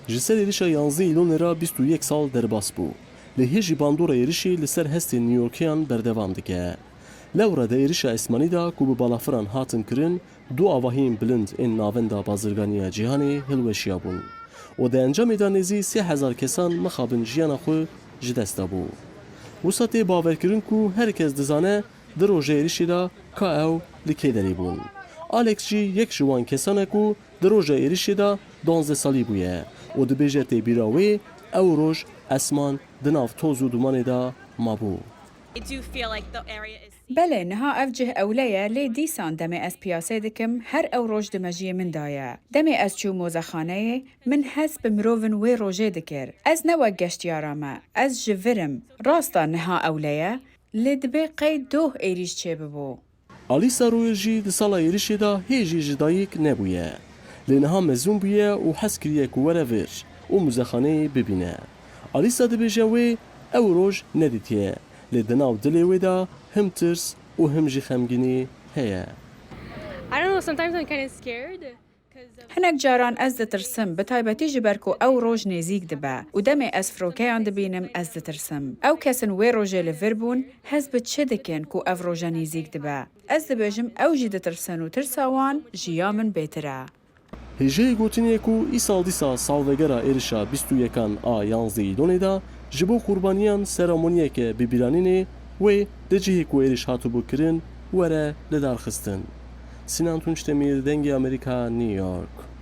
Ji ser êrişa 11 îlonê re 21 sal derbas bû. Li hêjî bandora êrişê li ser hestên Newyorkiyan berdewam dike. Lewra de êrişa esmanî da ku bi balafiran hatin kirin, du avahiyên bilind ên navenda bazirganiya cîhanê hilweşiya bûn. û di encamê de nêzî 3000 kesan mixabin jiyana xwe ji dest da bû. Wisa tê bawerkirin ku herkes dizane di roja êrişê de ka ew li kê derê bûn. Alex jî yek ji wan kesan e ku di roja êrişê de 12 salî bûye û dibêje tê bîra wê ew roj esman di nav toz û dumanê de mabû. بله نها افجه اولیه لی دیسان دمی از پیاسه دکم هر او روش دمجی من دایه. دمی از چو موزخانه من حس بمروون وی روژه دکر. از نوا گشت یارامه. از جورم. راستا نها اولیه لی دبی قید دوه ایریش چه ببو. Alîsa Royê jî di sala êrişê de hêjî ji dayîk nebûye. Lê niha mezûn bûye û hes kiriye ku were vir û muzexaneyê bibîne. Alîsa dibêje wê ew roj nedîtiye. Lê di nav dilê wê de him tirs û him jî xemgînî heye. I don't know, sometimes I'm kind of scared. هنک جاران از دترسم به تایبەتی جبر کو او روژ نزیک دبه و دمی از فروکیان دبینم از دترسم. او کسن وی روژه لور بون هز به چه دکن کو او روژه نزیک دبه. از دبیجم او جی دترسن و ترساوان جیامن بهتره. Hêjeyê gotinê ku îsal dîsa salvegera êrişa 21 a 11 îlonê de ji bo qurbaniyan seremoniyeke bibîranînê wê di cihê ku êriş hatibû kirin were li dar xistin. Sinan Tunç Demir, Dengê Amerîka, New York.